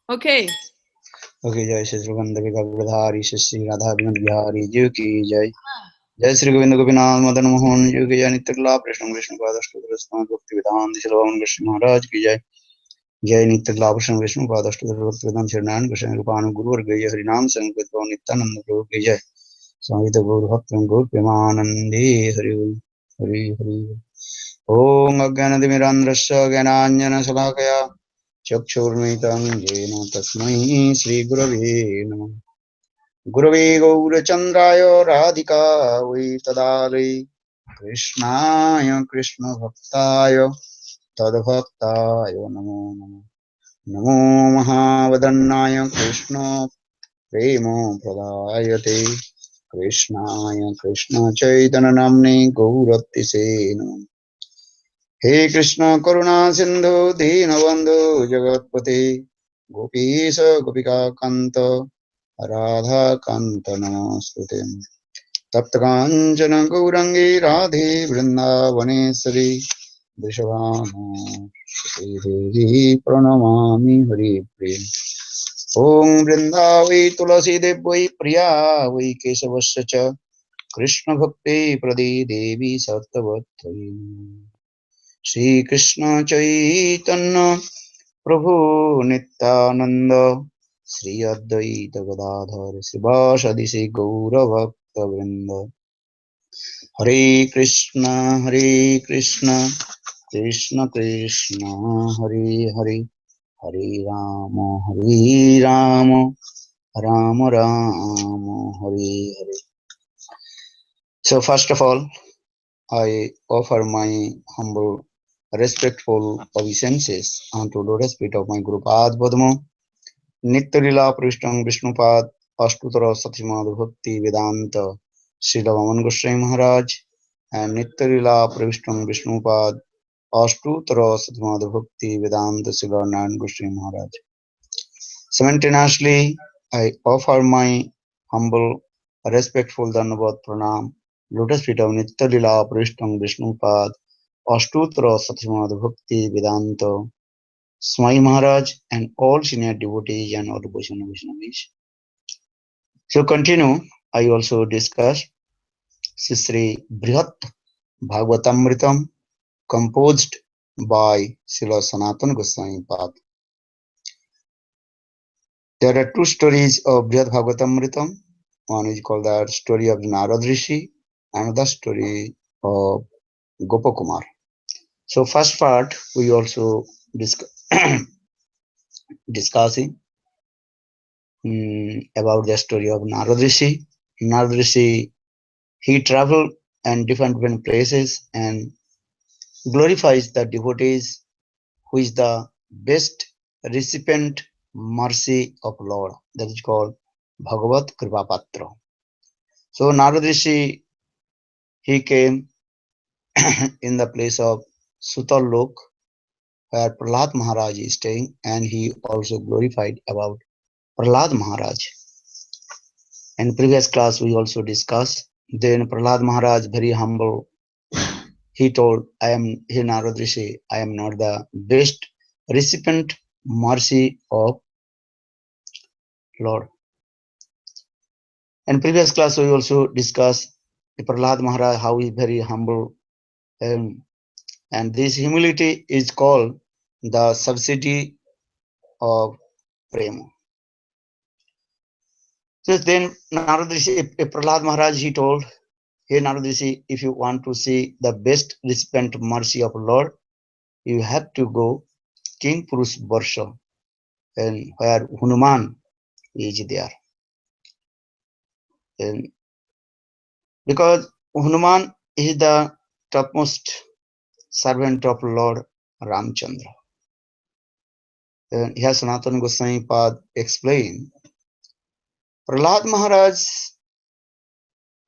Okay. Okay, Jai Shri Gopinda Gavradhari Shri Radha Bihari Ji ki Jai. Jai Shri Govinda Gopinath Madan Mohan Ji ki Jai. Nityakala Krishna Krishna Padashtu Krishna Bhaktivedanta Srila Krishna Maharaj ki Jai. Jai Nityakala Krishna Krishna Padashtu Bhaktivedanta Srila Krishna Rupanu Guru Varga Jai Harinam Sankirtan Nityananda Prabhu ki Jai. Samhita Gaur Bhaktan Gaur Premanandi Hari Hari Hari. Om Ajnanatimirandrasya Jnananjana Salakaya चक्षुर्मितं येन तस्मै श्रीगुरवे नमः। गुरवे गौरचन्द्राय राधिकायै तदालय कृष्णाय कृष्णभक्ताय तद्भक्ताय नमो नमः। नमो महावदन्नाय कृष्ण प्रेम प्रदायते कृष्णाय कृष्णचैतन्यनाम्ने गौरतिसे नमः। हे कृष्ण करुणा सिंधु दीनबंधु जगत्पते गोपीश गोपिका कांत राधा कांत नमस्ते तप्त कांचन गौरंगी राधे वृंदावनेश्वरी वृषभानुसुते देवी प्रणमामि हरिप्रिये। ओम वृंदावै तुलसी देव्यै प्रिया वै केशवस्य च कृष्ण भक्ति प्रदे देवी सत्वत्यै। श्री कृष्ण चैतन्य प्रभु नित्यानंद श्री अद्वैत गदाधर श्रीवासदि श्री गौरभक्त वृंद। हरे Krishna Krishna Krishna Hare Hare Hare Ram Ram Ram Hare Hare. So first of all, I offer my humble respectful obeisances unto lotus feet of my Guru Pad Padma, Nitya-lila Prishtam Vishnupad, Ashtutara Satimad Bhakti Vedanta, Srila Goswami Maharaj, and Nitya-lila Prishtam Vishnupad, Ashtutara Satimad Bhakti Vedanta, Srila Goswami Maharaj. Simultaneously, I offer my humble respectful Dhanavad Pranam, lotus feet of Nitya-lila Prishtam Vishnupad, Ashtutra Satimad Bhakti Vedanta, Swami Maharaj, and all senior devotees and all Vaishnavis. So continue, I also discuss Sri Brhat-Bhagavatamrtam composed by Srila Sanatana Goswami Pad. There are two stories of Brhad-Bhagavatamrtam. One is called the story of Narada Rsi, and the story of Gopakumar. So first part we also discussing about the story of Narada Rsi. Narada Rsi, he traveled and different places and glorifies the devotees who is the best recipient mercy of Lord. That is called Bhagavat Kripapatra. So Narada Rsi, he came in the place of Sutalok where Prahlada Maharaja is staying, and he also glorified about Prahlada Maharaj. In previous class we also discussed. Then Prahlada Maharaj, very humble, he told, I am he Narada Rishi, I am not the best recipient mercy of Lord. In previous class we also discussed Prahlada Maharaj, how he is very humble, and this humility is called the subsidy of prema. So then Narada Rishi, Prahlada Maharaj, he told, hey Narada Rishi, if you want to see the best recipient mercy of Lord, you have to go King Purush Varsha, and where Hanuman is there. And because Hanuman is the topmost servant of Lord Ramchandra. And here Sanatana Goswami Pad explained, Prahlada Maharaj,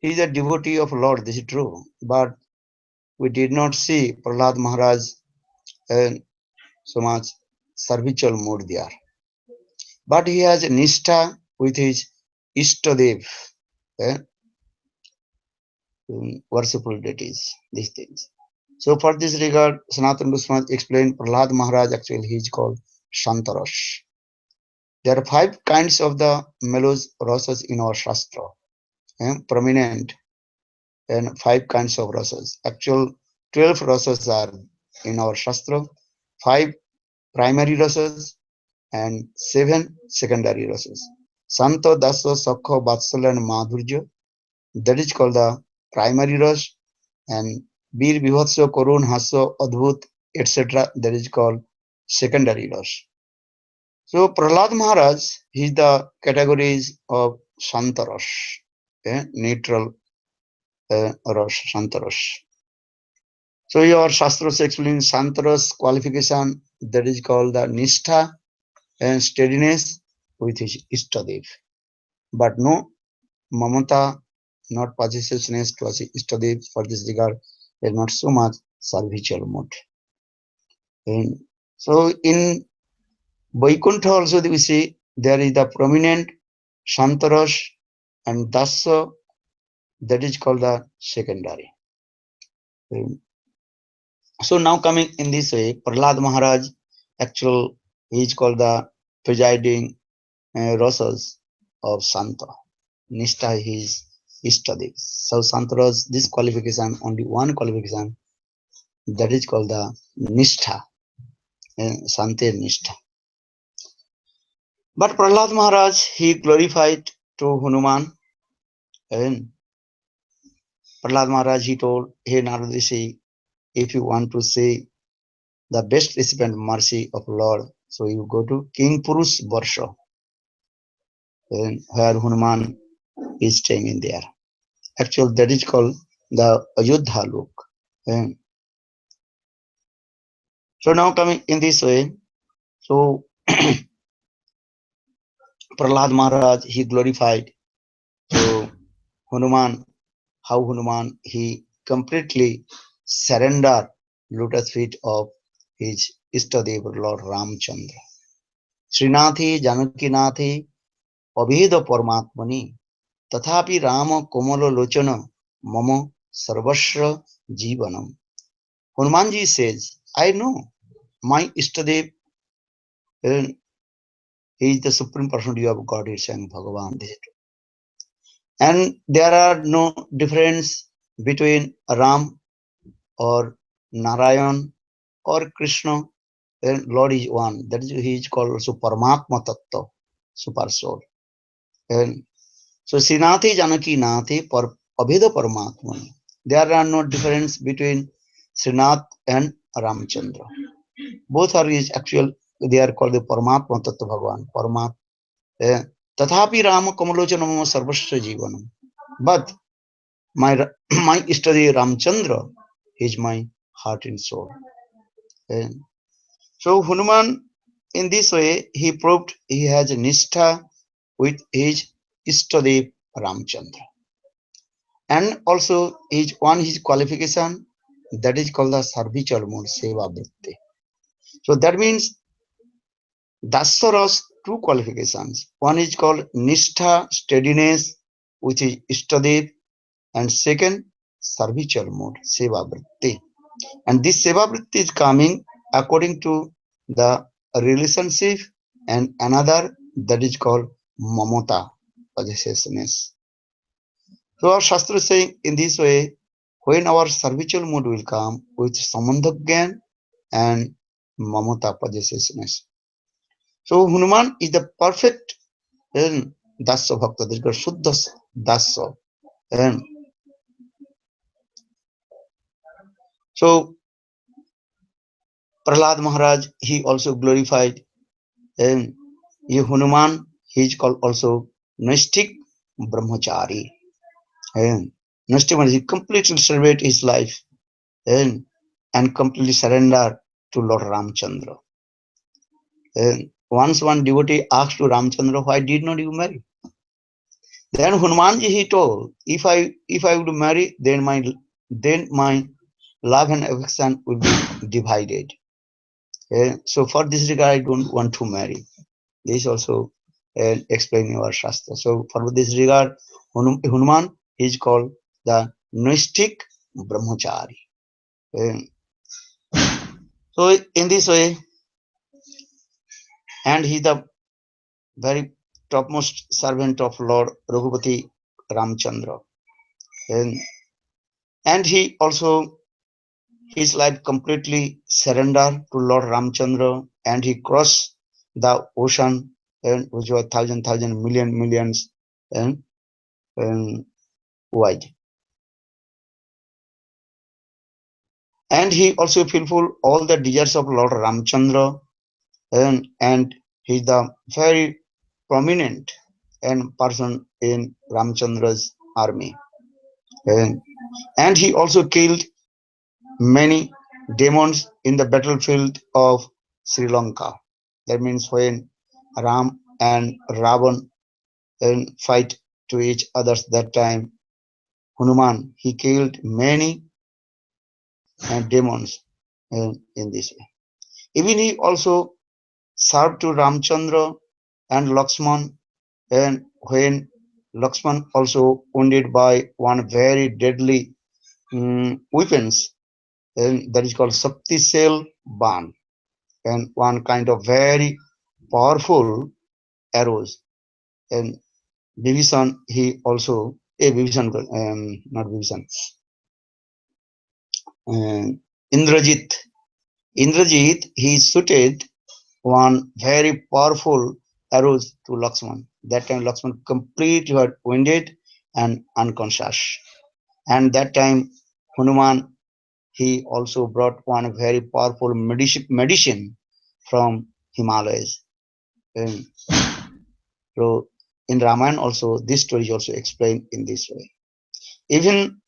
he is a devotee of Lord, this is true, but we did not see Prahlada Maharaj in so much servitual mood there. But he has a nistha with his sita-devi, worshipful deities, these things. So for this regard, Sanatana Goswami explained Prahlada Maharaj, actually he is called Santa-Rasa. There are 5 kinds of the melos rasas in our Shastra, prominent, and 5 kinds of rasas. Actual 12 rasas are in our Shastra, 5 primary rasas and 7 secondary rasas. Santa, Dasya, Sakha, Vatsalya and Madhurya, that is called the primary ras, and Bir, Bibhatsa, Karun, Hasya, Adbhut, etc. that is called secondary ras. So Prahlada Maharaj, is the categories of Santaras, neutral ras, Santaras. So your Shastras explain Santaras qualification, that is called the Nishtha and steadiness with his Ishtadev. But no Mamata, not possessiveness to Ishtadev for this regard, is not so much servitual mode. And so in Vaikuntha also we see there is the prominent Santaras and Dasya, that is called the secondary. So now coming in this way, Prahlada Maharaj, actual, he is called the presiding rasas of Santa. Nishtha is Ishtadev. So Santaras, this qualification, only one qualification, that is called the Nishtha, Sante Nishtha. But Prahlada Maharaj, he glorified to Hanuman, and Prahlada Maharaj, he told, hey Narada Rsi, if you want to see the best recipient mercy of Lord, so you go to King Purush Varsha, where Hanuman is staying in there. Actually, that is called the Ayodhya Lok. So now coming in this way, so Prahlad Maharaj, he glorified. So Hanuman, how Hanuman, he completely surrendered lotus feet of his Ishtadev Lord Ramchandra. Srinathi Janakinathi Abheda Paramatmani Tathapi Rama Komalo Lochana Mama Sarvashra Jivanam. Hanumanji says, I know my Ishtadev, he is the supreme personality of Godhead and Bhagavan. And there are no difference between Ram or Narayan or Krishna. And Lord is one. That is, he is called also Paramatma Tattva, super soul. And so Sinathi Janaki Nathi Abheda Paramatma. There are no difference between Srinath and Ramchandra. Both are his actual, they are called the Paramatma Tattva Bhagavan. Paramat. Tathapi Rama Kamalochanam Sarvashra Jivanam. But my Ishtadev Ramchandra is my heart and soul. And so Hanuman, in this way, he proved he has a nishtha with his Ishtadev Ramchandra. And also his qualification, that is called the servitual mode, seva vritti. So that means Dasya's 2 qualifications. One is called nishtha, steadiness with his Ishtadev, and second, servitual mode, seva vritti. And this seva vritti is coming according to the relationship, and another that is called mamata, possessiveness. So our Shastra is saying in this way, when our servitual mood will come with samandhagyan and mamata, possessiveness. So Hanuman is the perfect dasya bhakta, that is called Shuddha dasya. And so Prahlad Maharaj, he also glorified, and Hanuman, he is called also Naistik Brahmachari. And Naistik means he completely celebrate his life and completely surrender to Lord Ramchandra. And once one devotee asked to Ramchandra, why did not you marry? Then Hanumanji, he told, if I would marry, then my love and affection will be divided. So for this regard, I don't want to marry. This also explain our Shastra. So for this regard, Hanuman is called the Naistik Brahmachari. So in this way, and he the very topmost servant of Lord Raghupati Ramchandra. And he also, his life completely surrendered to Lord Ramchandra, and he crossed the ocean, and which was thousand millions and, and wide. And he also fulfilled all the desires of Lord Ramchandra, and he's the very prominent and person in Ramchandra's army. And he also killed many demons in the battlefield of Sri Lanka. That means when Ram and Ravan fight to each other that time, Hanuman, he killed many demons in this way. Even he also served to Ramchandra and Lakshman, and when Lakshman also wounded by one very deadly weapons, and that is called Sakti Sel Ban, and one kind of very powerful arrows. And Vibhishan, he also, Vibhishan, not Vibhishan, Indrajit. Indrajit, he shooted one very powerful arrows to Lakshman. That time Lakshman completely got wounded and unconscious. And that time Hanuman, he also brought one very powerful medicine from Himalayas. And so in Ramayana also, this story is also explained in this way. Even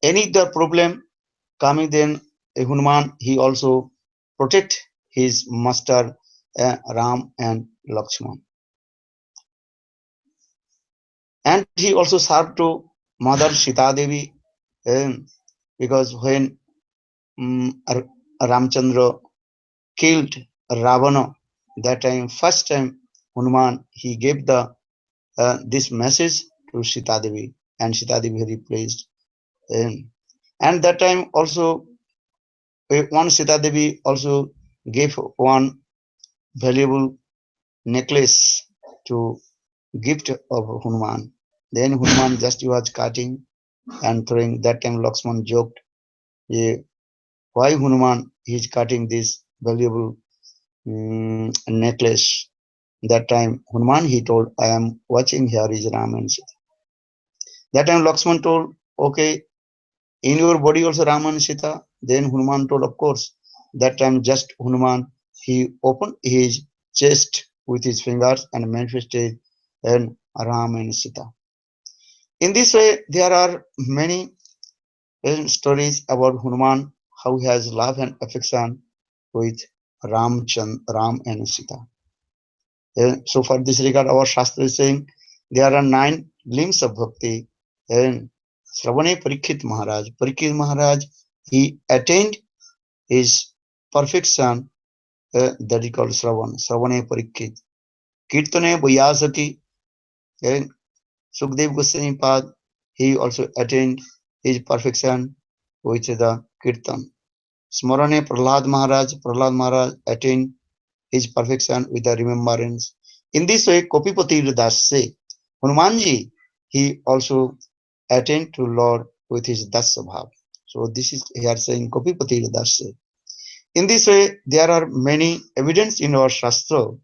any the problem coming, then Hanuman, he also protect his master Ram and Lakshman. And he also served to Mother Sita-devi, because when Ramchandra killed Ravana, that time, first time, Hanuman, he gave the this message to Sita-devi, and Sita-devi replaced. And that time also, one Sita-devi also gave one valuable necklace to gift of Hanuman. Then Hanuman just was cutting and throwing. That time Lakshman joked, why Hanuman is cutting this valuable necklace? That time Hanuman, he told, I am watching, here is Ram and Sita. That time Lakshman told, okay, in your body also Ram and Sita. Then Hanuman told, of course. That time just Hanuman, he opened his chest with his fingers and manifested and Ram and Sita. In this way, there are many stories about Hanuman, how he has love and affection with Ram and Sita. So for this regard, our Shastra is saying there are 9 limbs of bhakti. And Sravane Parikshit Maharaj, he attained his perfection, that is called Sravane Parikshit. Kirtane Vyasati, and Sukdev Goswami Pad, he also attained his perfection with the Kirtan. Smarane Prahlada Maharaj attained his perfection with the remembrance. In this way, Kopipati Dasya, Hanumanji, he also attained to Lord with his dasya-bhava. So this is here saying Kopipati Dasya. In this way, there are many evidence in our Shastra.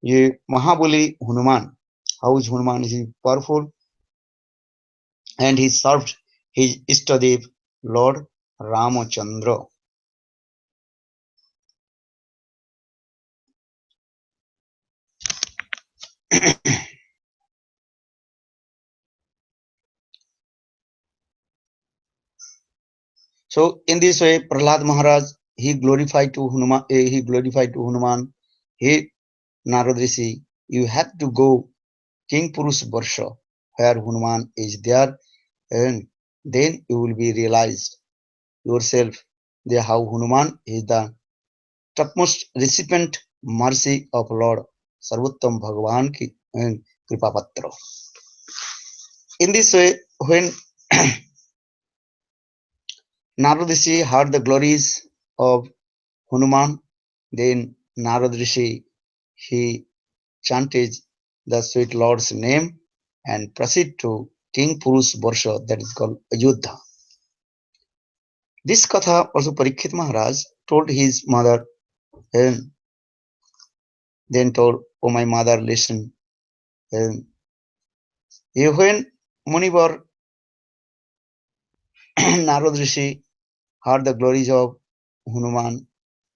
Mahabali Hanuman, how is Hanuman is powerful, and he served his Ishtadev, Lord Ramachandra. So in this way, Prahlada Maharaj, he glorified to Hanuman. Hey, Narada Rsi, you have to go King Purush Varsha, where Hanuman is there, and then you will be realized yourself how Hanuman is the topmost recipient mercy of Lord Sarvottam Bhagavan ki Kripa Patra. In this way, when Narada Rsi heard the glories of Hanuman, then Narada Rsi, he chanted the sweet Lord's name and proceed to King Purush Varsha, that is called Ayodhya. This katha also Parikshit Maharaj told his mother, and then told, "Oh my mother, listen. And when Munivar Narada Rsi heard the glories of Hanuman,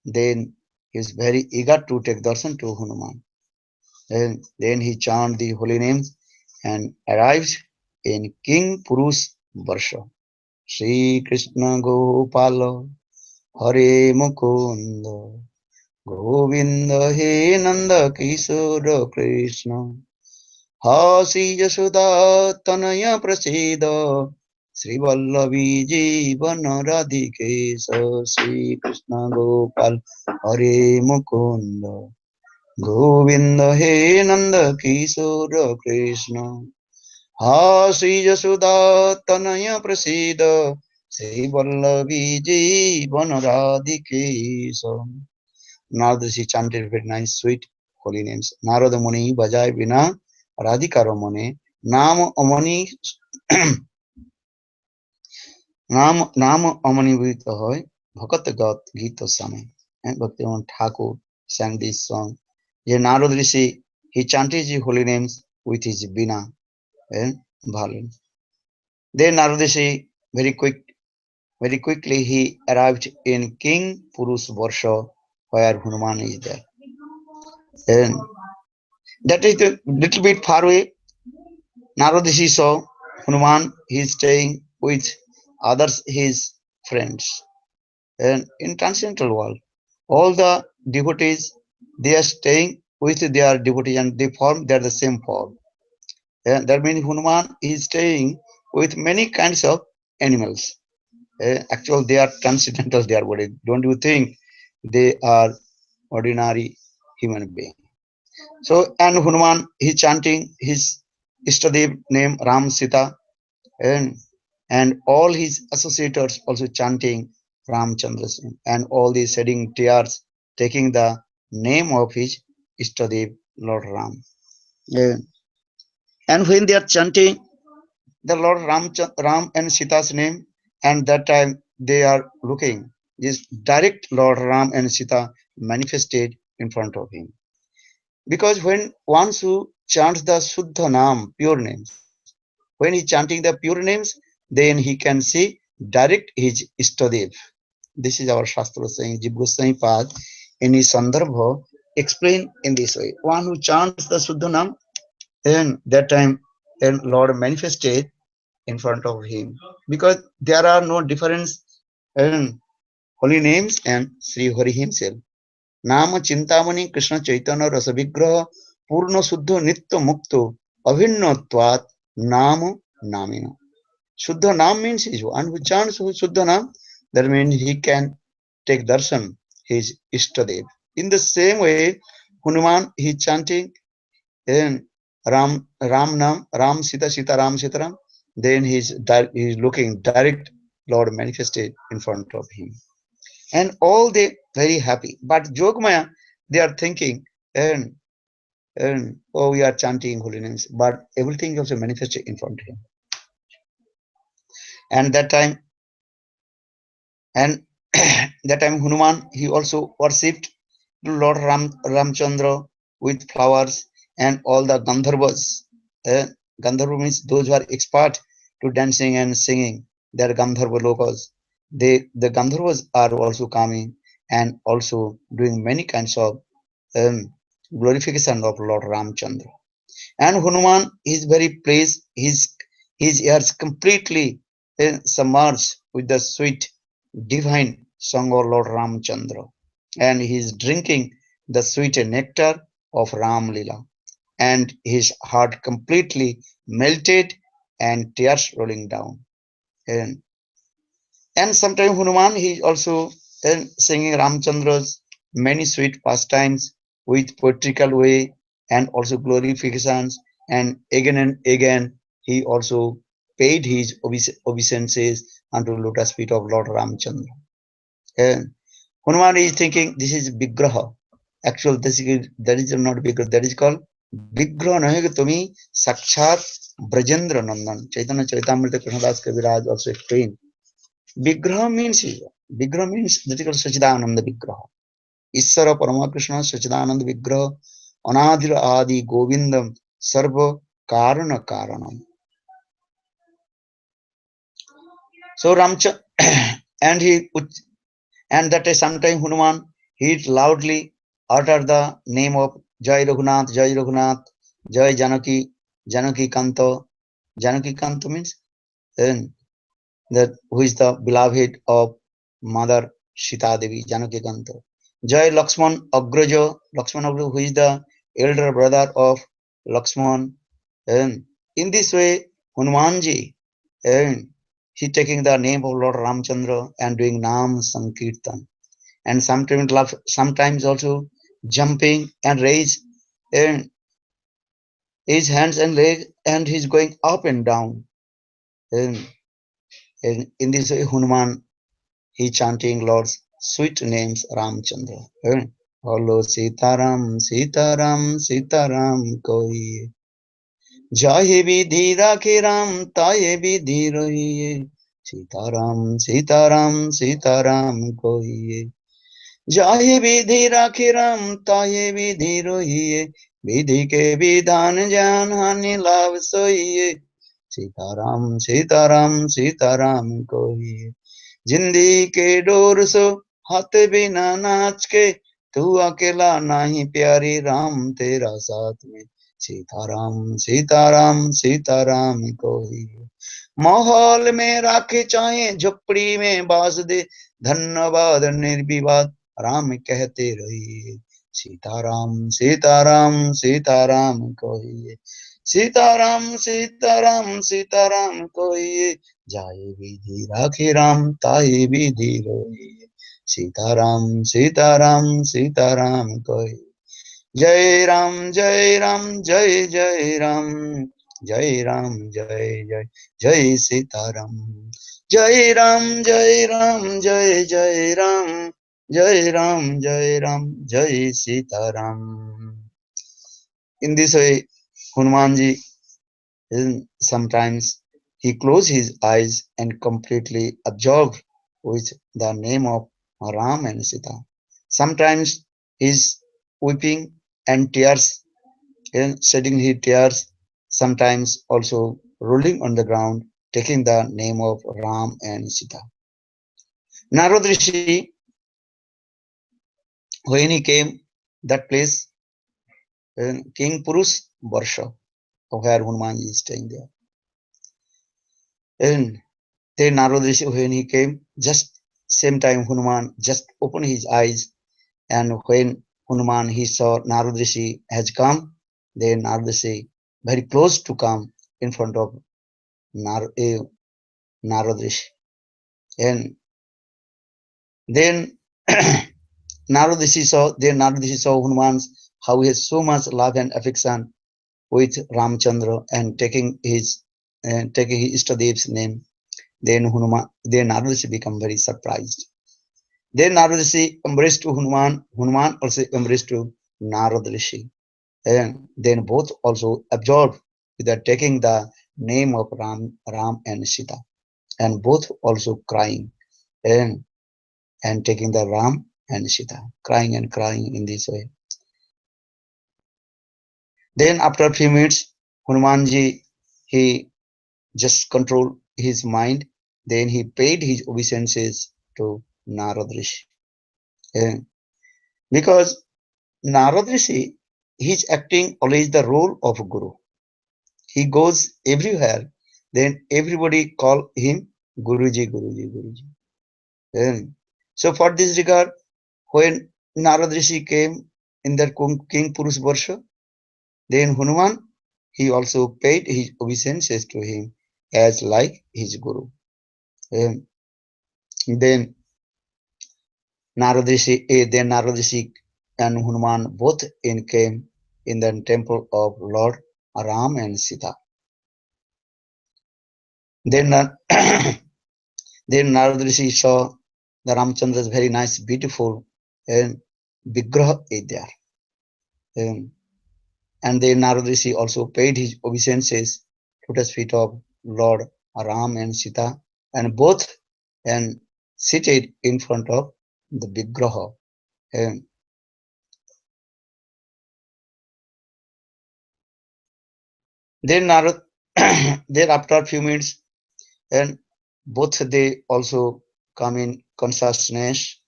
then he is very eager to take darshan to Hanuman. And then he chanted the holy names and arrived in King Purush Varsha. Sri Krishna Gopala Hare Mukunda Govinda He Nanda Kishora Krishna Hasi Yashoda Tanaya Prasida Sri Vallavi Jivana Radhikesa Sri Krishna Gopal Hare Mukunda Govinda He Nanda Kishora Krishna Hasi Yashoda Tanaya Prasida Sri Vallavi Jivana Radhikesa. Narada Rsi chanted very nice, sweet, holy names. Narada Muni Bajai Vina Radhikaro Mune Nam Amani Nam Amani Vita Hoy Bhakat Gat Gita Same. And Bhaktivedanta Thakur sang this song. Ye Narada Rsi, he chanted the holy names with his Vina and violin. Then Narada Rsi very quickly he arrived in King Purush Varsha where Hanuman is there. And that is a little bit far away. Narada Rsi saw Hanuman, he is staying with others, his friends. And in transcendental world, all the devotees, they are staying with their devotees and they are the same form. And that means Hanuman is staying with many kinds of animals. Actually, they are transcendental, their body. Don't you think they are ordinary human being? So, and Hanuman, he chanting his Ishtadev name Ram Sita, and all his associates also chanting Ramchandra Singh, and all these shedding tears, taking the name of his Ishtadev Lord Ram. Yeah. And when they are chanting the Lord Ram and Sita's name, and that time they are looking, this direct Lord Ram and Sita manifested in front of him. Because when once who chants the Suddha Nam, pure names, when he chanting the pure names, then he can see direct his Istadev. This is our Shastra saying, Jiv Goswami Pad in his Sandarbha explain in this way. One who chants the Suddha Nam, then that time then Lord manifested in front of him. Because there are no difference in holy names and Sri Hari himself. Nama Chintamani Krishna Chaitanya Rasa Vigraha Purna Suddha Nitya Mukto Avinnatvat Nama Namina. Shuddha Nam means is one who chants Shuddha Nam, that means he can take darshan, his Ishtadev. In the same way, Hanuman, he chanting then Ram Nam, Ram Sita Sita Ram Sita Ram, then he's looking direct Lord manifested in front of him. And all they very happy. But Jogmaya, they are thinking, and oh, we are chanting holy names, but everything also manifested in front of him. And that time, Hanuman, he also worshipped Lord Ramchandra with flowers and all the Gandharvas. Gandharva means those who are expert to dancing and singing. They are Gandharva lokas. The Gandharvas are also coming and also doing many kinds of glorification of Lord Ramchandra. And Hanuman is very pleased. His ears completely submerged with the sweet divine song of Lord Ramchandra. And he is drinking the sweet nectar of Ram Lila. And his heart completely melted and tears rolling down. And, and sometimes Hanuman, he also singing Ramchandra's many sweet pastimes with poetical way and also glorifications. And again, he also paid his obeisances unto lotus feet of Lord Ramchandra. And Hanuman is thinking this is vigraha. Actual that is not vigraha, that is called vigraha nahe tumi sakshat Brajendra Nandan. Chaitanya Charitamrita Krishnadas Kaviraj also explained. Vigraha means that is called Sachidananda Vigraha. Isara Parama Krishna Sachidananda Vigraha Anadira Adi Govindam Sarva Karana Karanam. So Ramcha and that is sometime Hanuman he loudly uttered the name of Jai Raghunath, Jai Raghunath, Jai Janaki, Janaki Kanto. Janaki Kanto means then that who is the beloved of Mother Sita-devi, Janaki Kanto. Jai Lakshman Agraja, Lakshman Agraja, who is the elder brother of Lakshman. And in this way, Hanumanji, and he taking the name of Lord Ramchandra and doing Nam Sankirtan. And sometimes also jumping and raise and his hands and legs and he's going up and down. And in this way, Hanuman he chanting Lord's sweet names Ramchandra. Hello Sitaram, Sitaram, Sitaram koi. Jahe vidhi rakhe Ram, taye vidhi rahiye. Sitaram, Sitaram, Sitaram koi. जाहे विधि राखी राम ताहे विधि रोहिए विधि के विधान जान हानि लाभ सोइए सीताराम सीताराम सीताराम कोहिए जिंदगी के door सो हाथ बिना नाच के तू अकेला नहीं प्यारी राम तेरा साथ में सीताराम सीताराम सीताराम कोहिए माहौल में राखे चाहे झोपड़ी में बास दे धन्यवाद निर्विवाद राम कहते रहिए सीताराम सीताराम सीताराम कहिए सीताराम सीताराम सीताराम कहिए जाए विधि राखे राम ताए विधि रोइए सीताराम सीताराम सीताराम कहिए जय राम जय राम जय जय राम जय राम जय जय जय सीताराम जय राम जय राम जय जय Ram Jai Ram, Jai Ram, Jai Sita Ram. In this way, Hanumanji sometimes he closed his eyes and completely absorbed with the name of Ram and Sita. Sometimes he's weeping and tears, shedding his tears, sometimes also rolling on the ground, taking the name of Ram and Sita. Narada Rsi, when he came that place, King Purush Varsha, where Hanumanji is staying there. And then Narada Rishi, when he came, just same time Hanuman just opened his eyes, and when Hanuman he saw Narada Rishi has come, then Narada Rishi very close to come in front of Narada Rishi. And then Narada Rishi saw Hanuman's how he has so much love and affection with Ramchandra and taking his Istadev's name. Then Narada Rishi become very surprised. Then Narada Rishi embraced to Hanuman. Hanuman also embraced to Narada Rishi. And then both also absorbed with the taking the name of Ram and Sita. And both also crying and taking the Ram and Sita, crying and crying in this way. Then after a few minutes, Hanumanji, he just controlled his mind. Then he paid his obeisances to Narada Rishi. Because Narada Rishi, he's acting always the role of Guru. He goes everywhere. Then everybody call him Guruji, Guruji, Guruji. So for this regard, when Narada Rishi came in that King Purush Varsha, then Hanuman, he also paid his obeisances to him as like his Guru. Then Narada Rishi and Hanuman both came in the temple of Lord Ram and Sita. Then then Narada Rishi saw the Ramchandra's very nice, beautiful vigraha is there. And then Narada Rsi also paid his obeisances to the feet of Lord Ram and Sita, and both and seated in front of the vigraha. And then Narad, then after a few minutes, and both they also come in consciousness.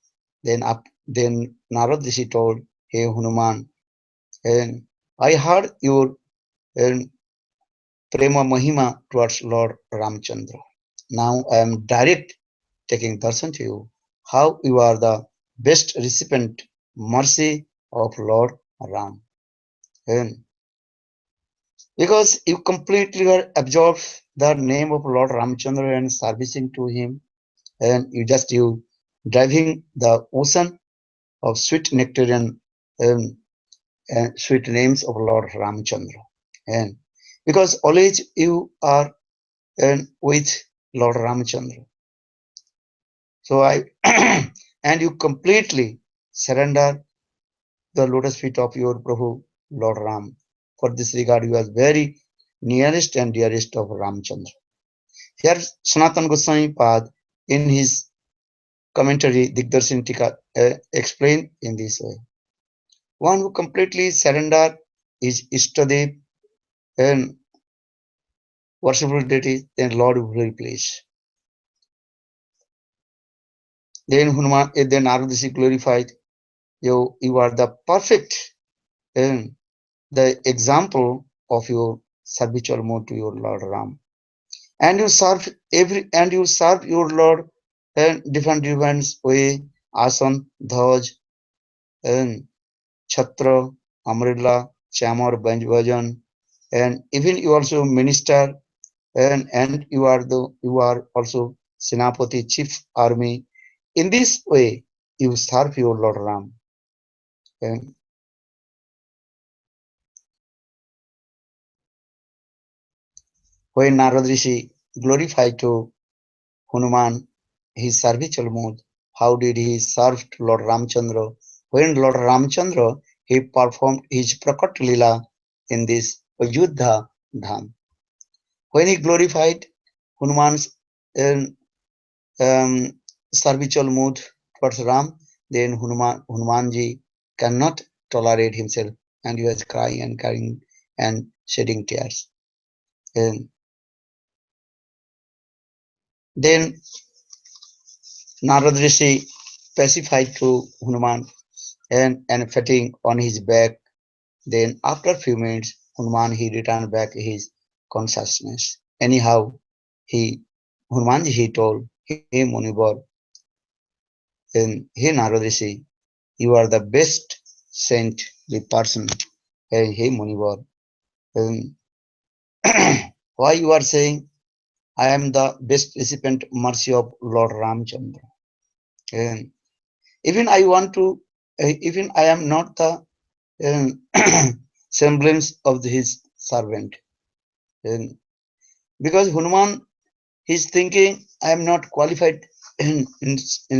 Then Narad Rishi told, "Hey Hanuman, and I heard your and prema mahima towards Lord Ramchandra. Now I am direct taking darshan to you. How you are the best recipient mercy of Lord Ram, and because you completely are absorbed the name of Lord Ramchandra and servicing to him, and you driving the ocean of sweet nectarian um, sweet names of Lord Ramchandra. And because always you are with Lord Ramchandra. So I and you completely surrender the lotus feet of your Prabhu, Lord Ram. For this regard, you are very nearest and dearest of Ramchandra. Here, Sanatana Goswami Pad, in his commentary, Digdarshan Tika, explained in this way. One who completely surrender is Ishtadev and worshipful deity, then Lord will be pleased. Then Hanuman, then Narada glorified, you are the perfect and the example of your servitual mode to your Lord Ram. And you serve your Lord in different way, asan, dhaj, and chhatra, umbrella, chamar, bhajan, and even you also minister and you are also Senapati, chief army. In this way, you serve your Lord Ram. And when Narada Rishi glorified to Hanuman his servitual mode, how did he serve to Lord Ramchandra? When Lord Ramchandra he performed his Prakat Lila in this Ayodhya Dham. When he glorified Hanuman's um, um, servitual mood towards Ram, then Hanumanji cannot tolerate himself and he was crying and crying and shedding tears. And then Narad Rishi pacified to Hanuman and fetting on his back. Then after a few minutes, Hanuman he returned back his consciousness. Anyhow, he Hanumanji he told, Hey Munivar, and Hey Narad Rishi, you are the best saintly person. Hey Munivar, and why you are saying I am the best recipient mercy of Lord Ramchandra? And even I want to, even I am not the semblance of his servant. And because Hanuman he's thinking I am not qualified in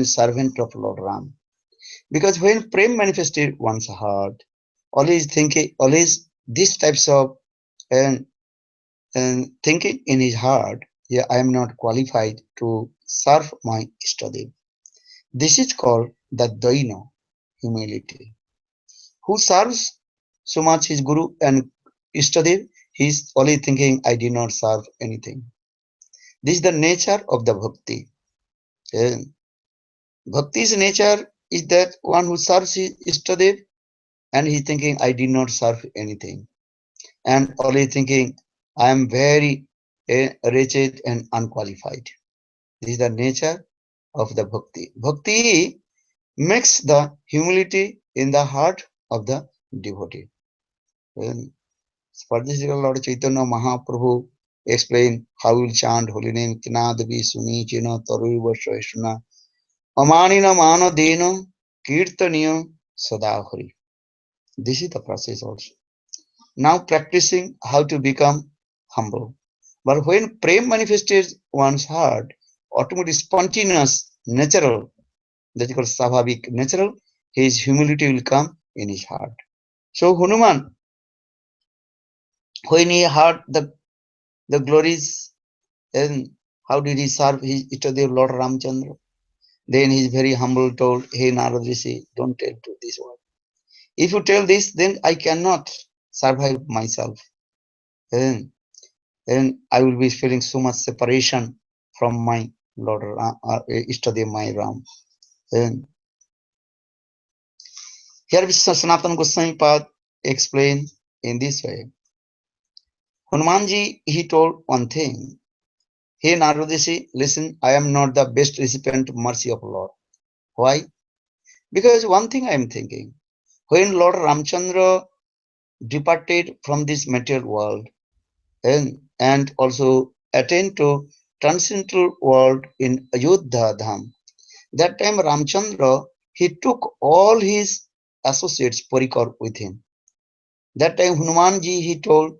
servant of Lord Ram. Because when Prem manifested one's heart, always thinking, always these types of and, and thinking in his heart, yeah, I am not qualified to serve my Ishtadev. This is called the Daino, humility. Who serves so much his Guru and Ishtadev, he's only thinking, I did not serve anything. This is the nature of the bhakti. And bhakti's nature is that one who serves his Ishtadev and he's thinking, I did not serve anything. And only thinking, I am very wretched and unqualified. This is the nature of the bhakti. Bhakti makes the humility in the heart of the devotee. And for this, Lord Chaitanya Mahaprabhu explained how we chant holy name Kinadavi Suni Chino Taruva Shaishuna Amanina Mano Deno Kirtaniya Sadahari. This is the process also. Now practicing how to become humble. But when prem manifests one's heart, automatically spontaneous, natural, that is called savabik, natural, his humility will come in his heart. So Hanuman, when he heard the glories, and how did he serve his Ishtadev Lord Ramchandra? Then he is very humble, told, Hey Narada Rsi, don't tell to this word. If you tell this, then I cannot survive myself. Then, then I will be feeling so much separation from my Lord Ishtadev, my Ram. Then here Sanatana Goswami Pad explained in this way. Hanumanji, he told one thing. Hey Narada Rsi, listen, I am not the best recipient of mercy of Lord. Why? Because one thing I am thinking, when Lord Ramchandra departed from this material world and also attained to transcendental world in Ayodhya Dham, that time Ramchandra, he took all his associates Parikar with him. That time Hanumanji, he told,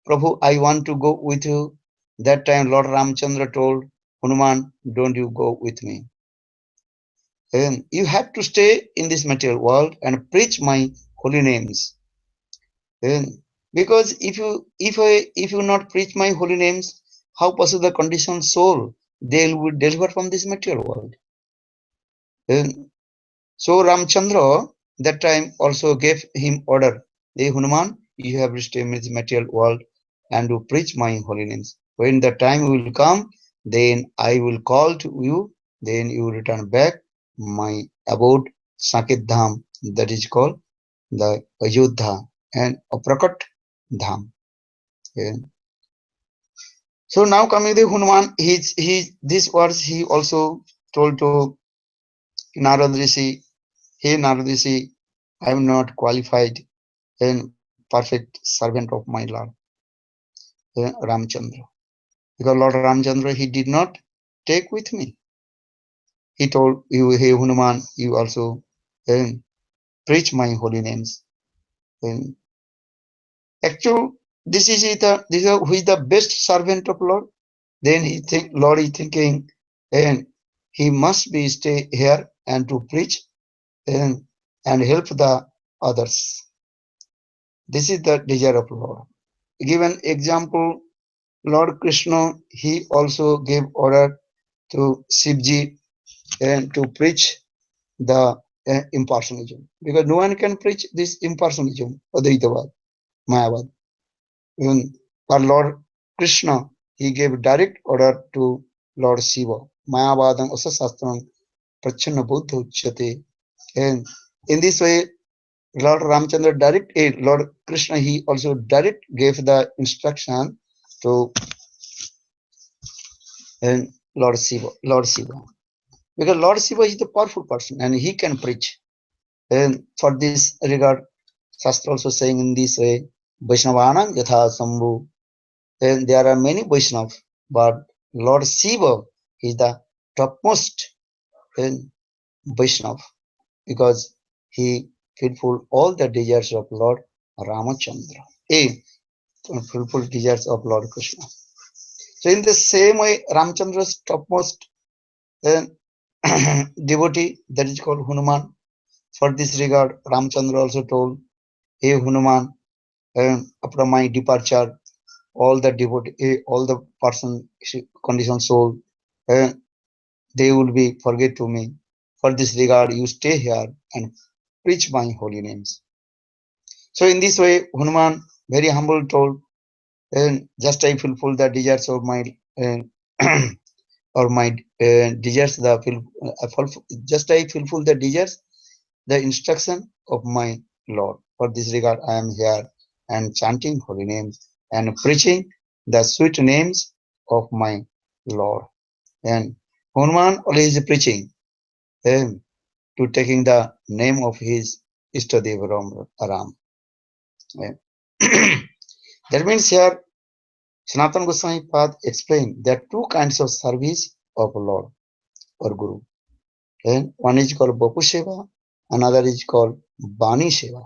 Prabhu, I want to go with you. That time Lord Ramchandra told Hanuman, don't you go with me. And you have to stay in this material world and preach my holy names. And because if you not preach my holy names, how possible the conditioned soul they will deliver from this material world? And so Ramchandra that time also gave him order. Hey Hanuman, you have to stay in this material world and to preach my holy names. When the time will come, then I will call to you, then you return back my abode Saket Dham, that is called the Ayodhya and Aprakat Dham. Okay. So now coming to Hanuman, these words he also told to Narada Rsi, Hey Narada Rsi, I am not qualified and perfect servant of my Lord Ramchandra. Because Lord Ramchandra, he did not take with me. He told you, Hey Hanuman, you also preach my holy names. And actually, this is who is the best servant of Lord. Then Lord is thinking, and he must be stay here and to preach and help the others. This is the desire of Lord. Given example, Lord Krishna, he also gave order to Shivji and to preach the impersonalism. Because no one can preach this impersonalism, Advaitavad, Mayavad. Even for Lord Krishna, he gave direct order to Lord Shiva. Mayavadam asasastram prachanna buddha uchyate. And in this way, Lord Ramchandra Lord Krishna, he also direct gave the instruction to Lord Shiva. Because Lord Shiva is the powerful person and he can preach. And for this regard, Shastra also saying in this way, Vaishnavanam yatha sambhu. And there are many Vaishnavas, but Lord Shiva is the topmost Vaishnava because he fulfilled all the desires of Lord Ramachandra. Fulfilled desires of Lord Krishna. So in the same way, Ramachandra's topmost devotee, that is called Hanuman. For this regard, Ramchandra also told, Hey Hanuman, after my departure, all the devotee, all the person, conditioned soul, they will be forget to me. For this regard, you stay here and preach my holy names. So in this way, Hanuman, very humble, told, just I fulfill the desires of my or my desires. Just I fulfill the desires, the instruction of my Lord. For this regard, I am here and chanting holy names and preaching the sweet names of my Lord. And Hanuman always preaching to taking the name of his Ishtadev Ram. That means here Sanatana Goswami Pad explained there are two kinds of service of Lord or Guru. And one is called Bapu Seva, another is called Bani Seva.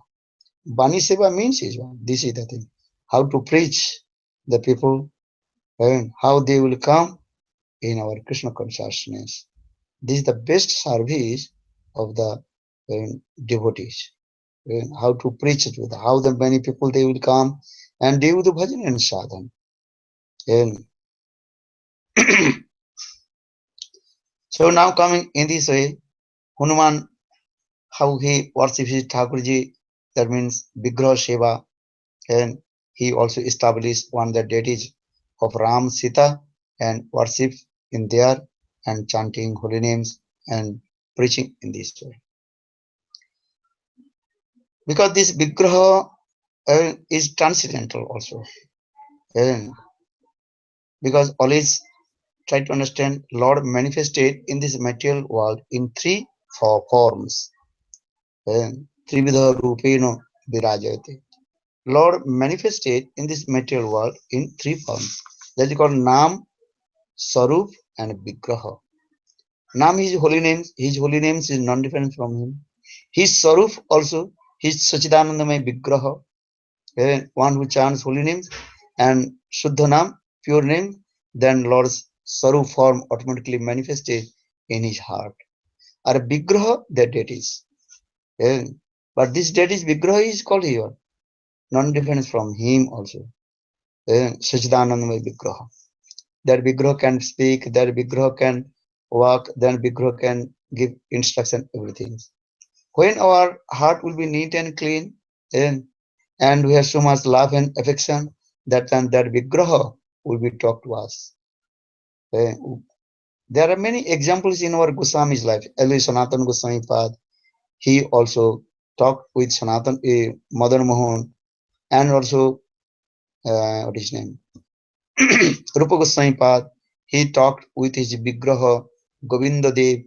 Bani Seva means this is the thing, how to preach the people and how they will come in our Krishna consciousness. This is the best service of the devotees, how to preach it with, how the many people they will come and do the bhajan and sadhana. And so now coming in this way, Hanuman, how he worships his Thakurji, that means vigraha seva, and he also established one of the deities of Ram, Sita, and worship in there and chanting holy names and preaching in this way. Because this vigraha is transcendental also. And because always try to understand, Lord manifested in this material world in three forms. Trividha rupeno virajate. Lord manifested in this material world in three forms. That is called Nam, Sarup, and Vigraha. Nam is holy names. His holy names is non-different from him. His Sarup also, his Sachidanandamay Vigraha, one who chants holy names, and Shuddhanam, pure name, then Lord's Sarup form automatically manifested in his heart. Or Vigraha, that deities. But this deities Vigraha is called here, non-different from him also. Sachidanandamay Vigraha. That Vigraha can speak, that Vigraha can walk, then Vigraha can give instruction, everything. When our heart will be neat and clean, and we have so much love and affection, that time that Vigraha will be talked to us. There are many examples in our Goswami's life. Early Sanatana Goswami Pad, he also talked with Madan Mohan, and also, what is his name? Rupa Goswami Pad, he talked with his Vigraha, Govinda Dev,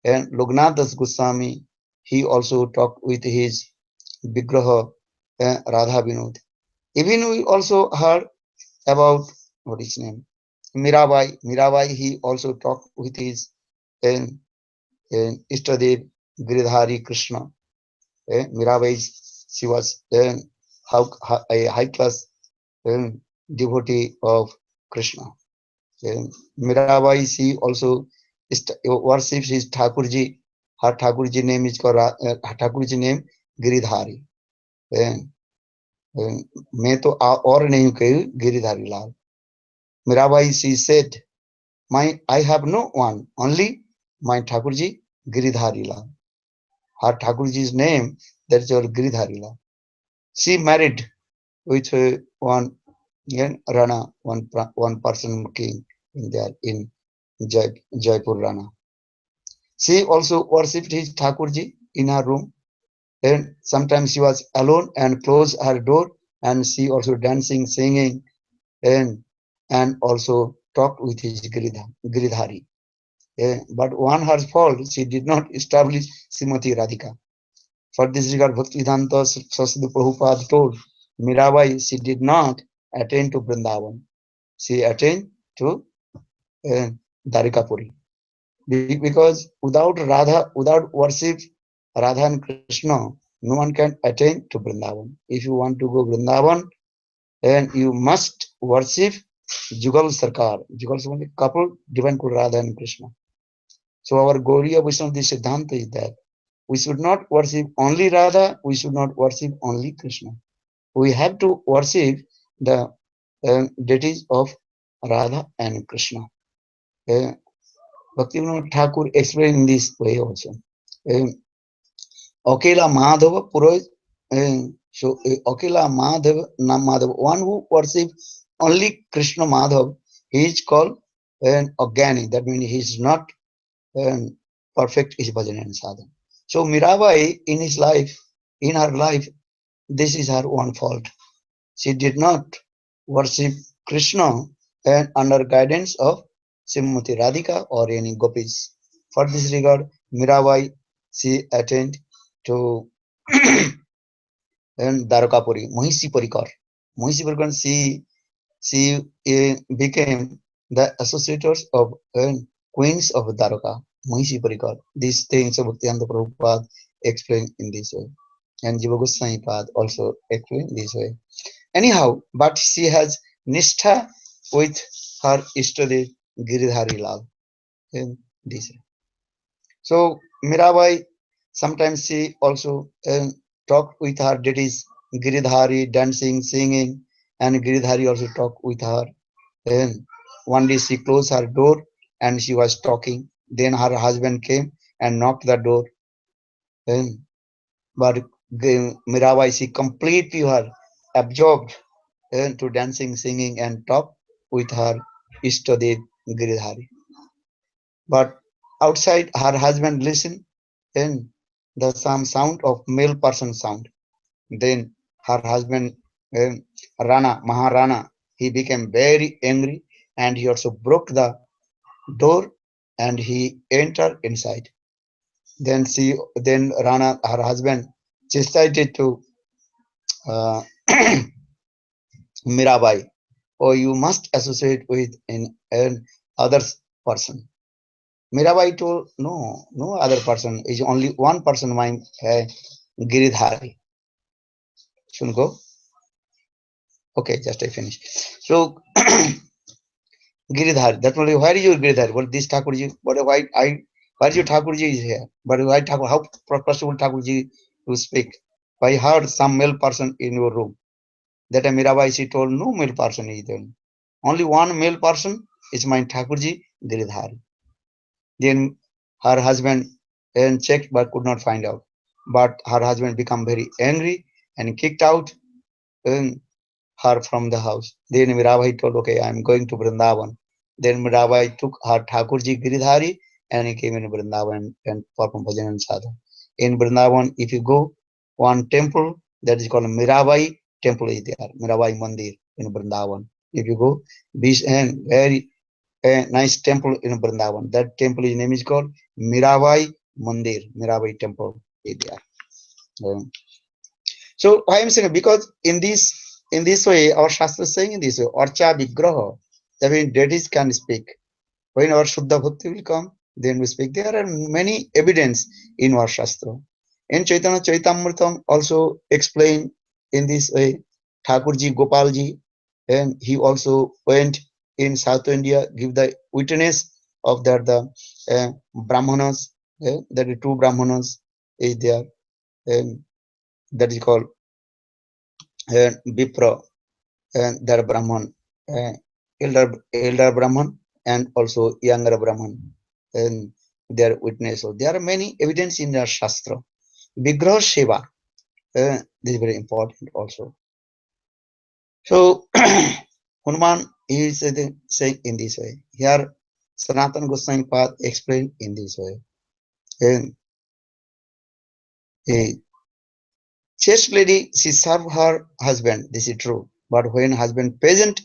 and Lognadas Goswami, he also talked with his Vigraha, Radha Vinod. Even we also heard about, what is his name? Mirabai. Mirabai, he also talked with his uh, Ishtadev, Giridhari Krishna. Mirabai, she was a high class devotee of Krishna. Mirabai, she also worships his Thakurji. Her Thakurji name is called Thakurji name Giridhari. मैं तो और नहीं कहूँ गिरिधारी लाल. Mirabai, she said, I have no one, only my Thakurji Giridhari Lal. Her Thakurji's name, that's your Giridhari Lal. She married with one Rana, one person king in there in Jaipur Rana. She also worshipped his Thakurji in her room. And sometimes she was alone and closed her door, and she also dancing, singing, and also talked with his Giridhari. But one her fault, she did not establish Srimati Radhika. For this regard, Bhaktivedanta Saraswati Prabhupada told Mirabai, she did not attain to Vrindavan. She attained to Dwarikapuri. Because without Radha, without worship Radha and Krishna, no one can attain to Vrindavan. If you want to go Vrindavan, then you must worship Jugal Sarkar. Jugal Sarkar, couple divine to Radha and Krishna. So our Gauriya Vaishnava Siddhanta is that we should not worship only Radha, we should not worship only Krishna. We have to worship the deities of Radha and Krishna. Bhaktivinoda Thakur explained in this way also. Akela Madhava Purohit, so Akela Madhava, one who worships only Krishna Madhav, he is called an Organi. That means he is not perfect is bhajan and sadhana. So Mirabai in his life, in her life, this is her one fault. She did not worship Krishna and under guidance of Srimati Radhika or any gopis. For this regard, Mirabai, she attained to Dwarkapuri, Mahisi Parikar. Mahisi Parikar, she became the associators of queens of Dwarka, Mahisi Parikar. These things of Bhaktivedanta Prabhupada explained in this way. And Jiva Goswami Pad also explained this way. Anyhow, but she has Nishtha with her Ishtadev Giridhari Lal. In this way. So Mirabai, Sometimes she also talked with her deities, Giridhari, dancing, singing, and Giridhari also talked with her. And one day she closed her door and she was talking. Then her husband came and knocked the door. And, but Mirabai, she completely her absorbed to dancing, singing, and talk with her Ishtadev Giridhari. But outside, her husband listened and the some sound of male person sound. Then her husband, Rana Maharana, he became very angry and he also broke the door and he entered inside. Then Rana, her husband, decided to uh, Mirabai, or you must associate with an other person. Mirabai told, no, no other person is only one person, my Giridhari. Shouldn't go. Okay, just I finish. So Giridhar, that only where is your Giridhar? What this Thakurji? But why is your Thakurji is here? But why Thakur? How possible Thakurji to speak? I heard some male person in your room. That time Mirabai she told no male person is there. Only one male person is my Thakurji Giridhar. Then her husband checked but could not find out. But her husband became very angry and kicked out her from the house. Then Mirabai told, okay, I am going to Vrindavan. Then Mirabai took her Thakurji Giridhari and he came in Vrindavan and performed bhajan and sadhana. In Vrindavan, if you go, one temple that is called Mirabai temple is there, Mirabai Mandir in Vrindavan. If you go, this and very nice temple in Vrindavan. That temple name is called Mirabai Mandir, Mirabai temple is there. So I am saying because in this way, our Shastra is saying in this way, Archa Vigraha, that means deities can speak. When our Shuddha Bhakti will come, then we speak. There are many evidence in our Shastra. In Chaitanya Charitamrtam also explained in this way, Thakurji Gopalji, and he also went in South India, give the witness of that the Brahmanas, that the two Brahmanas is there, and that is called Vipra, and their Brahman, elder Brahman, and also younger Brahman, and their witness. So there are many evidence in the Shastra. Vigraha Seva, this is very important also. So Hanuman is saying in this way. Here Sanatana Goswami path explained in this way. And a chaste lady, she served her husband. This is true. But when husband present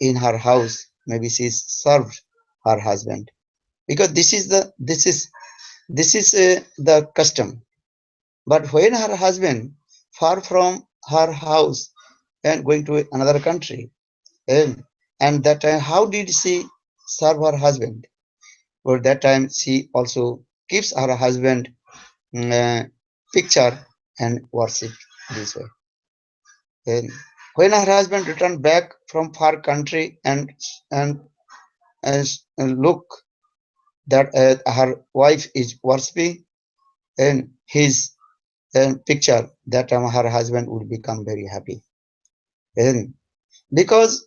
in her house, maybe she served her husband, because this is the custom. But when her husband far from her house and going to another country, and that time how did she serve her husband? Well, that time she also keeps her husband picture and worship this way. And when her husband returned back from far country and look that her wife is worshipping and his picture, that time her husband would become very happy. And because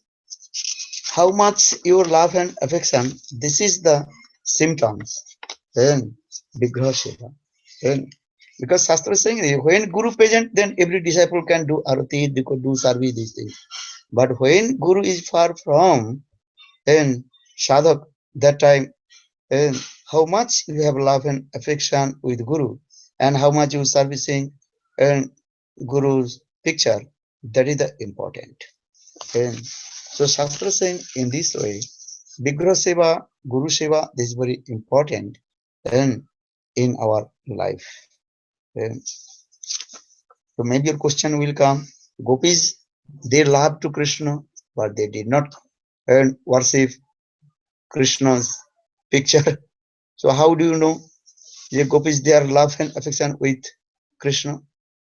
how much your love and affection, this is the symptoms. And Vigraha Seva. And because Shastra is saying when Guru present, then every disciple can do arati, they could do service, these things. But when Guru is far from and sadhak, that time, and how much you have love and affection with Guru, and how much you servicing and Guru's picture, that is the important. And so Shastra is saying in this way, Vigraha Seva, Guru Seva, this is very important and in our life. And so maybe your question will come, Gopis, they loved to Krishna, but they did not worship Krishna's picture. So how do you know the Gopis, their love and affection with Krishna?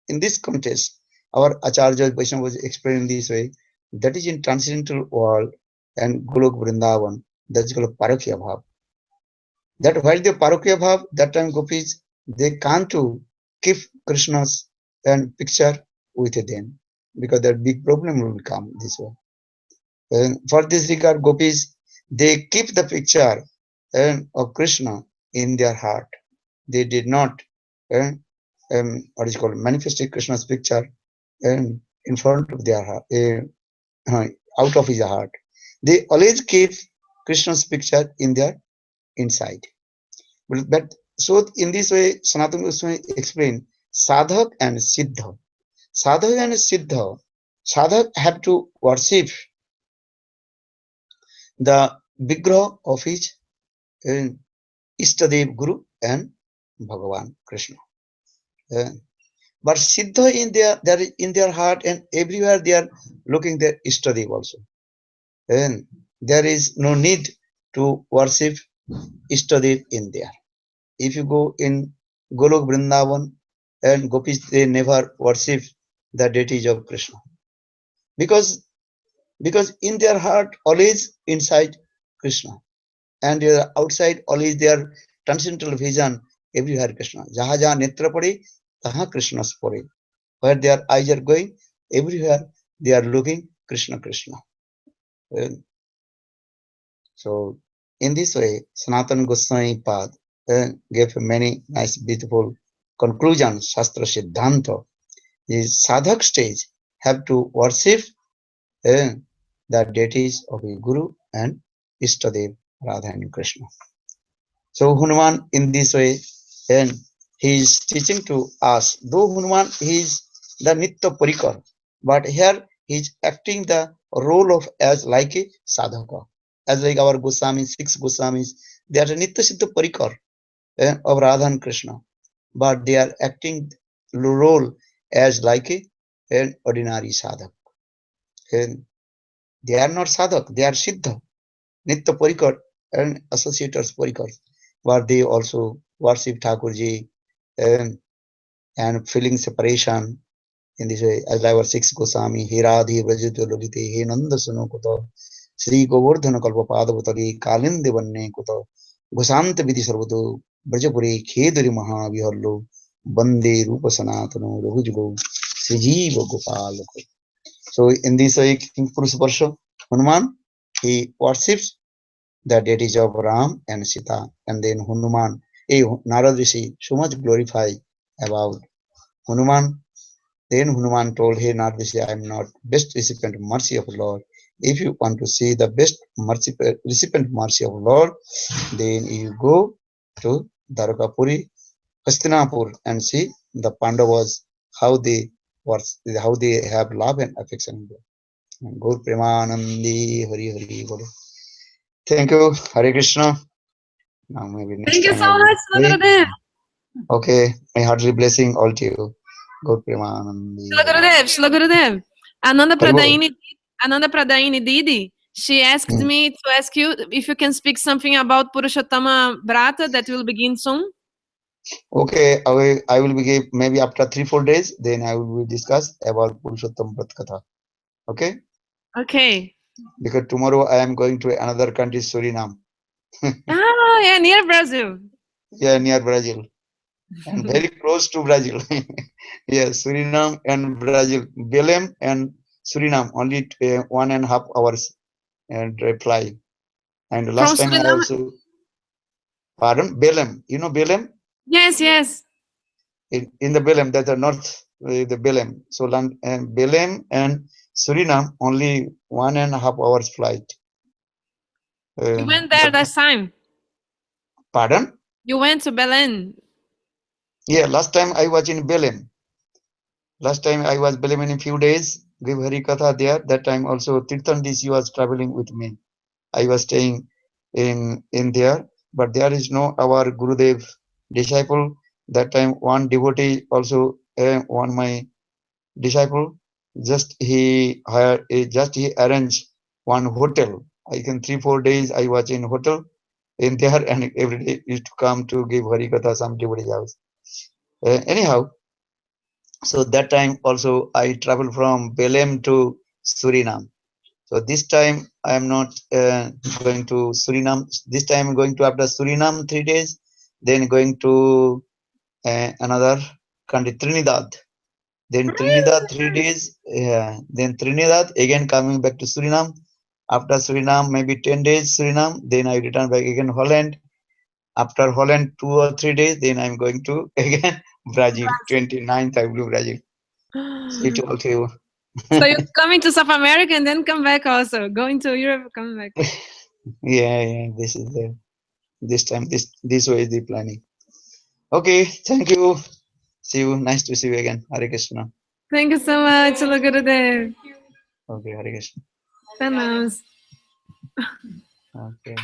In this context, our Acharya Vaishnava was explaining this way, that is in transcendental world and Golok Vrindavan, that's called Parakya Bhav. That while the Parakya Bhav, that time Gopis, they can't to keep Krishna's picture with them, because that big problem will come this way. And for this regard, gopis, they keep the picture of Krishna in their heart. They did not what is called manifested Krishna's picture in front of their heart, out of his heart. They always keep Krishna's picture in their inside. But so in this way, Sanatana Goswami explained sadhak and siddha. Sadhak and siddha. Sadhak have to worship the vigraha of his uh, Istadev Guru and Bhagavan Krishna. But siddha in their heart, and everywhere they are looking their Istadev also. And there is no need to worship Istadev in there. If you go in Golok Vrindavan and gopis, they never worship the deities of Krishna, because in their heart always inside Krishna, and outside always their transcendental vision everywhere Krishna. Jaha jaha netra pade, taha Krishna's pade. Where their eyes are going, everywhere they are looking Krishna Krishna. So in this way, Sanatana Goswami Pad gave many nice, beautiful conclusions. Shastra Siddhanta. The sadhak stage have to worship the deities of the Guru and Istadev, Radha and Krishna. So Hanuman in this way, and he is teaching to us. Though Hanuman is the Nitya Parikar, but here he is acting the role of as like a sadhaka. As like our Goswamis, 6 Goswamis, they are a Nitya Siddha Parikar of Radha and Krishna, but they are acting role as like an ordinary sadhak. And they are not sadhak, they are siddha, Nitya Parikar and associators Parikar, but they also worship Thakurji and feeling separation in this way. As our 6 Goswami, He Radhi Vrajito Lolite, He Nanda Suno Kuto, Sri Govardhana Kalpapada Butali, Kalinde Vanne Kuto, Gosanta Vidhi Sarvado, Brajapuri, Kheduri Maha Vihallo, Bande Rupa Sanatano, Rujugo, Srijiva Gopal. So in this way, King Purusaparsha, Hanuman, he worships the deities of Ram and Sita, and then Hanuman, Narada Rsi, so much glorify about Hanuman. Then Hanuman told, Hey Narada Rsi, I am not best recipient of mercy of Lord. If you want to see the best mercy, recipient mercy of Lord, then you go to Dwarkapuri, Hastinapur, and see the Pandavas, how they have love and affection. Gaur Premanandi Hari Hari Bolo. Thank you, Hare Krishna. Now maybe next Thank you time so I much, will Srila say. Gurudev. Okay, my heartily blessing all to you. Gaur Premanandi Srila Hari. Gurudev, Srila Gurudev. Ananda Hari Bol. Pradaini Didi, she asked me to ask you if you can speak something about Purushottama Brata that will begin soon. Okay, I will be maybe after 3-4 days. Then I will discuss about Purushottam Vrat Katha. Okay, Okay. because tomorrow I am going to another country, Suriname. Ah, yeah, near Brazil. Yeah, near Brazil and very close to Brazil. Yeah, Suriname and Brazil, Belém and Suriname, only 1.5 hours and fly. And From last time I Suriname? also, pardon, Belém. You know Belém? Yes, yes. In the Belém, that's the north, the Belém. So Belém and Suriname, only 1.5 hours flight. You went there last time. Pardon? You went to Belém. Yeah, last time I was in Belém. Last time I was Belém in a few days, give Harikatha there. That time also Tirthan DC was traveling with me. I was staying in there, but there is no our Gurudev disciple. That time one devotee also one my disciple. Just he arranged one hotel. I can 3-4 days I was in hotel in there, and every day used to come to give Harikatha some devotees house. Anyhow, so that time also I traveled from Belém to Suriname. So this time I am not going to Suriname. This time I'm going to after Suriname 3 days, then going to another country, Trinidad. Then Trinidad 3 days. Yeah. Then Trinidad again coming back to Suriname. After Suriname, maybe 10 days Suriname. Then I return back again Holland. After Holland 2 or 3 days, then I'm going to again Brazil. 29th I will do Brazil. See to you. So you're coming to South America and then come back also. Going to Europe, come back. Yeah. This is this time. This way is the planning. Okay. Thank you. See you. Nice to see you again. Hare Krishna. Thank you so much, Srila Gurudev. Okay. Hare Krishna. Pranams. Okay.